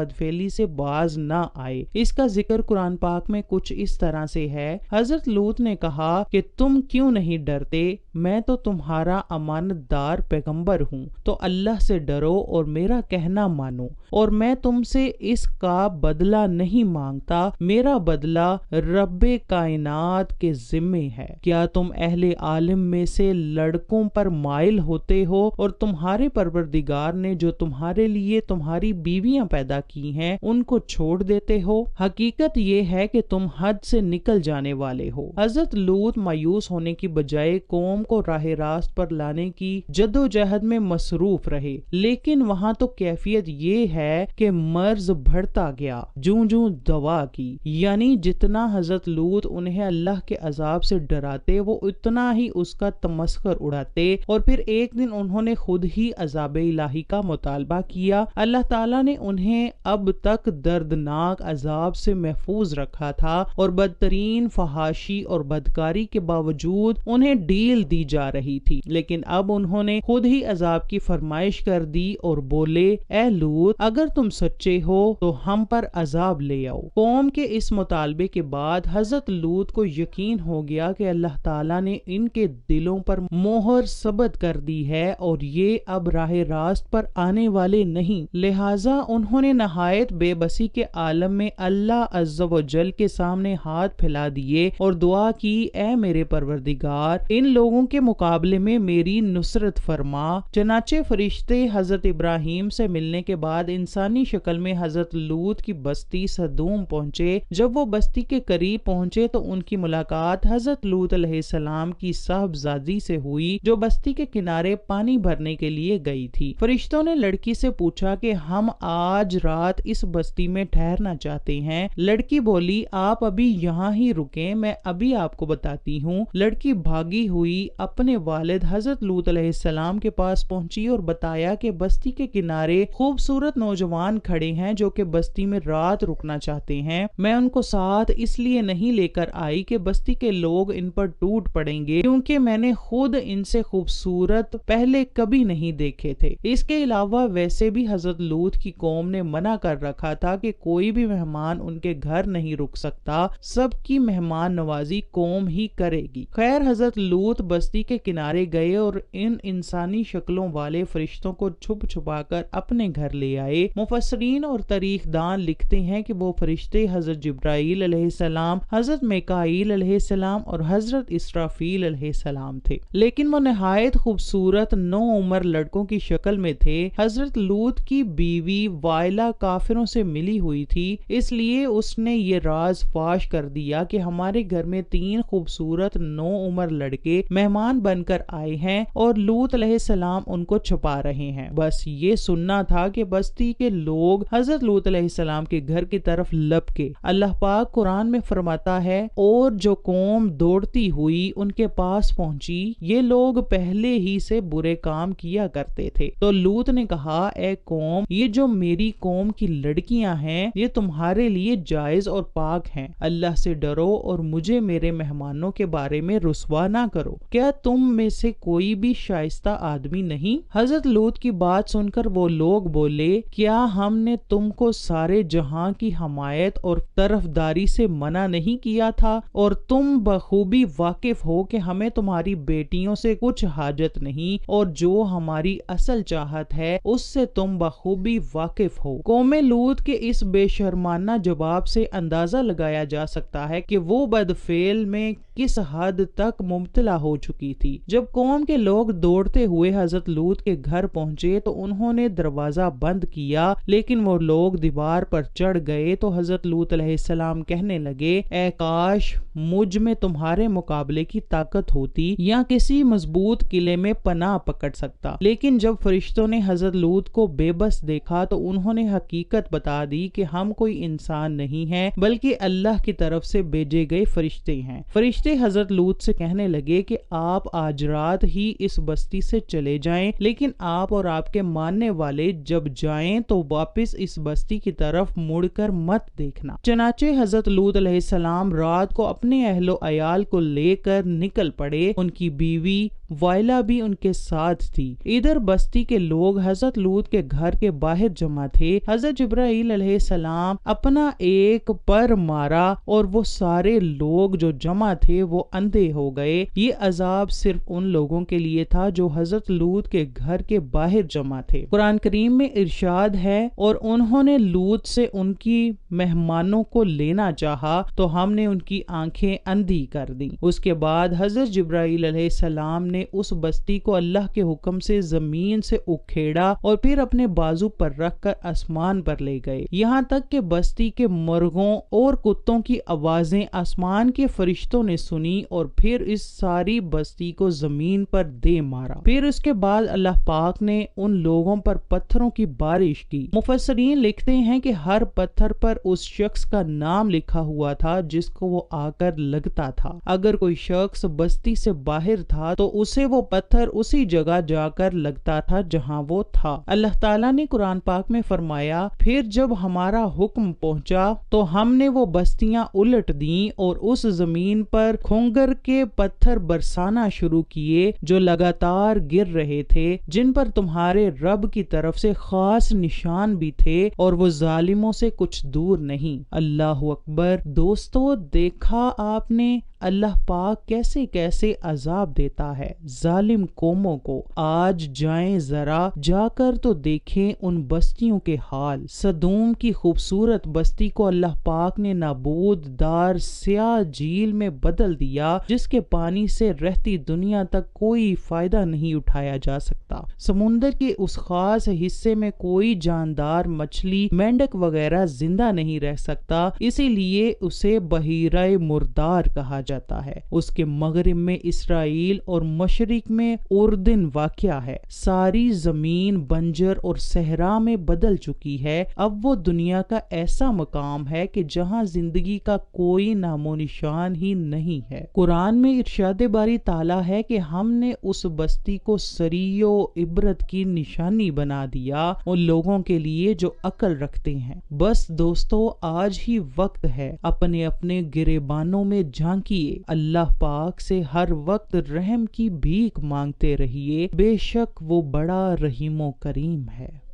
بدفعلی سے باز نہ آئے۔ اس کا ذکر قرآن پاک میں کچھ اس طرح سے ہے، حضرت لوط نے کہا کہ تم کیوں نہیں ڈرتے، میں تو تمہارا امانت دار پیغمبر ہوں، تو اللہ سے ڈرو اور میرا کہنا مانو، اور میں تم سے اس کا بدلہ نہیں مانگتا، میرا بدلہ رب کائنات کے ذمے ہے۔ کیا تم اہل عالم میں سے لڑکوں پر مائل ہوتے ہو اور تمہارے پروردگار نے جو تمہارے لیے تمہاری بیویاں پیدا کی ہیں ان کو چھوڑ دیتے ہو؟ حقیقت یہ ہے کہ تم حد سے نکل جانے والے ہو۔ حضرت لوط مایوس ہونے کی بجائے قوم کو راہ راست پر لانے کی جدوجہد میں مصروف رہے، لیکن وہاں تو کیفیت یہ ہے کہ مرض بڑھتا گیا جوں جوں دوا کی، یعنی جتنا حضرت لوط انہیں اللہ کے عذاب سے ڈراتے وہ اتنا ہی اس کا تمسخر اڑاتے، اور پھر ایک دن انہوں نے خود ہی عذاب الہی کا مطالبہ کیا۔ اللہ تعالیٰ نے انہیں اب تک دردناک عذاب سے محفوظ رکھا تھا، اور بدترین فحاشی اور بدکاری کے باوجود انہیں ڈیل دی جا رہی تھی، لیکن اب انہوں نے خود ہی عذاب کی فرمائش کر دی اور بولے، اے لوط اگر تم سچے ہو تو ہم پر عذاب لے آؤ۔ قوم کے اس مطالبے کے بعد حضرت لوط کو یقین ہو گیا کہ اللہ تعالیٰ نے ان کے دلوں پر مہر ثبت کر دی ہے اور یہ اب راہ راست پر آنے والے نہیں، لہٰذا انہوں نے نہایت بے بسی کے عالم میں اللہ عز و جل کے سامنے ہاتھ پھیلا دیے اور دعا کی، اے میرے پروردگار ان لوگوں کے مقابلے میں میری نصرت فرما۔ چنانچہ فرشتے حضرت ابراہیم سے ملنے کے بعد انسانی شکل میں حضرت لوط کی بستی سدوم پہنچے۔ جب وہ بستی کے قریب پہنچے تو ان کی ملاقات حضرت لوط علیہ السلام کی صاحبزادی سے ہوئی جو بستی کے کنارے پانی بھرنے کے لیے گئی تھی۔ فرشتوں نے لڑکی سے پوچھا کہ ہم آج رات اس بستی میں ٹھہرنا چاہتے ہیں۔ لڑکی بولی، آپ ابھی یہاں ہی رکیں، میں ابھی آپ کو بتاتی ہوں۔ لڑکی بھاگی ہوئی اپنے والد حضرت لوط علیہ السلام کے پاس پہنچی اور بتایا کہ بستی کے کنارے خوبصورت نوجوان کھڑے ہیں جو کہ بستی میں رات رکنا چاہتے ہیں۔ میں ان کو ساتھ اس لیے نہیں لے کر آئی کہ بستی کے لوگ ان پر ٹوٹ پڑیں گے، کیونکہ میں نے خود ان سے خوبصورت پہلے کبھی نہیں دیکھے تھے۔ اس کے علاوہ ویسے بھی حضرت لوط کی قوم نے منع کر رکھا تھا کہ کوئی بھی مہمان ان کے گھر نہیں رک سکتا، سب کی مہمان نوازی قوم ہی کرے گی۔ خیر حضرت لوط بستی کے کنارے گئے اور ان انسانی شکلوں والے فرشتوں کو چھپ چھپا کر اپنے گھر لے آئے۔ مفسرین اور تاریخ دان لکھتے ہیں کہ وہ فرشتے حضرت جبرائیل علیہ السلام، حضرت میکائیل علیہ السلام اور حضرت اسرافیل علیہ السلام تھے، لیکن وہ نہایت خوبصورت نو عمر لڑکوں کی شکل میں تھے۔ حضرت لوط کی بیوی وائلہ کافروں سے ملی ہوئی تھی، اس لیے اس نے یہ راز فاش کر دیا کہ ہمارے گھر میں 3 خوبصورت نو عمر لڑکے مہمان بن کر آئے ہیں اور لوط علیہ السلام ان کو چھپا رہے ہیں۔ بس یہ سننا تھا کہ بستی کے لوگ حضرت لوط علیہ السلام کے گھر کی طرف لپکے۔ اللہ پاک قرآن میں فرماتا ہے، اور جو قوم دوڑتی ہوئی ان کے پاس پہنچی، یہ لوگ پہلے ہی سے برے کام کیا کرتے تھے۔ تو لوط نے کہا، اے قوم، یہ جو میری قوم کی لڑکیاں ہیں یہ تمہارے لیے جائز اور پاک ہیں، اللہ سے ڈرو اور مجھے میرے مہمانوں کے بارے میں رسوا نہ کرو۔ کیا تم میں سے کوئی بھی شائستہ آدمی نہیں؟ حضرت لوط کی بات سن کر وہ لوگ بولے، کیا ہم نے تم کو سارے جہاں کی حمایت اور طرفداری سے منع نہیں کیا تھا؟ اور تم بخوبی واقف ہو کہ ہمیں تمہاری بیٹیوں سے کچھ حاجت نہیں، اور جو ہماری اصل چاہت ہے اس سے تم بخوبی واقف ہو۔ قوم لوط کے اس بے شرمانہ جواب سے اندازہ لگایا جا سکتا ہے کہ وہ بدفعل میں کس حد تک مبتلا ہو چکی تھی۔ جب قوم کے لوگ دوڑتے ہوئے حضرت لوط کے گھر پہنچے تو انہوں نے دروازہ بند کیا، لیکن وہ لوگ دیوار پر چڑھ گئے تو حضرت لوط علیہ السلام کہنے لگے، اے کاش مجھ میں تمہارے مقابلے کی طاقت ہوتی یا کسی مضبوط قلعے میں پناہ پکڑ سکتا۔ لیکن جب فرشتوں نے حضرت لوط کو بے بس دیکھا تو انہوں نے حقیقت بتا دی کہ ہم کوئی انسان نہیں ہیں بلکہ اللہ کی طرف سے بھیجے گئے فرشتے ہیں۔ فرشتے حضرت لوط سے کہنے لگے کہ آپ آج رات ہی اس بستی سے چلے جائیں، لیکن آپ اور آپ کے ماننے والے جب جائیں تو واپس اس بستی کی طرف مڑ کر مت دیکھنا۔ چنانچہ حضرت لوط علیہ السلام رات کو اپنے اہل و عیال کو لے کر نکل پڑے۔ ان کی بیوی وائلا بھی ان کے ساتھ تھی۔ ادھر بستی کے لوگ حضرت لوط کے گھر کے باہر جمع تھے۔ حضرت جبرائیل علیہ السلام اپنا ایک پر مارا اور وہ سارے لوگ جو جمع تھے وہ اندھے ہو گئے۔ یہ عذاب صرف ان لوگوں کے لیے تھا جو حضرت لوط کے گھر کے باہر جمع تھے۔ قرآن کریم میں ارشاد ہے، اور انہوں نے لوط سے ان کی مہمانوں کو لینا چاہا تو ہم نے ان کی آنکھیں اندھی کر دیں۔ اس کے بعد حضرت جبرائیل علیہ السلام نے اس بستی کو اللہ کے حکم سے زمین سے اکھیڑا اور پھر اپنے بازو پر رکھ کر آسمان پر لے گئے، یہاں تک کہ بستی کے مرغوں اور کتوں کی آوازیں آسمان کے فرشتوں نے سنی اور پھر اس ساری بستی کو زمین پر دے مارا۔ پھر اس کے بعد اللہ پاک نے ان لوگوں پر پتھروں کی بارش کی۔ مفسرین لکھتے ہیں کہ ہر پتھر پر اس شخص کا نام لکھا ہوا تھا جس کو وہ آ کر لگتا تھا۔ اگر کوئی شخص بستی سے باہر تھا تو اسے وہ پتھر اسی جگہ جا کر لگتا تھا جہاں وہ تھا۔ اللہ تعالیٰ نے قرآن پاک میں فرمایا، پھر جب ہمارا حکم پہنچا تو ہم نے وہ بستیاں الٹ دیں اور اس زمین پر کھنگر کے پتھر برسانا شروع کیے جو لگاتار گر رہے تھے، جن پر تمہارے رب کی طرف سے خاص نشان بھی تھے اور وہ ظالموں سے کچھ دور نہیں۔ اللہ اکبر۔ دوستو، دیکھا آپ نے اللہ پاک کیسے کیسے عذاب دیتا ہے ظالم قوموں کو۔ آج جائیں ذرا جا کر تو دیکھیں ان بستیوں کے حال۔ سدوم کی خوبصورت بستی کو اللہ پاک نے نابود دار سیاہ جھیل میں بدل دیا جس کے پانی سے رہتی دنیا تک کوئی فائدہ نہیں اٹھایا جا سکتا۔ سمندر کے اس خاص حصے میں کوئی جاندار مچھلی، مینڈک وغیرہ زندہ نہیں رہ سکتا، اسی لیے اسے بحیرہ مردار کہا جاتا ہے۔ اس کے مغرب میں اسرائیل اور مشرق میں اردن واقع ہے۔ ساری زمین بنجر اور صحرا میں بدل چکی ہے۔ اب وہ دنیا کا ایسا مقام ہے کہ جہاں زندگی کا کوئی نام و نشان ہی نہیں ہے۔ قرآن میں ارشاد باری تعالیٰ ہے کہ ہم نے اس بستی کو سری و عبرت کی نشانی بنا دیا ان لوگوں کے لیے جو عقل رکھتے ہیں۔ بس دوستو، آج ہی وقت ہے اپنے اپنے گریبانوں میں جھانکیے، اللہ پاک سے ہر وقت رحم کی بھیک مانگتے رہیے، بے شک وہ بڑا رحیم و کریم ہے۔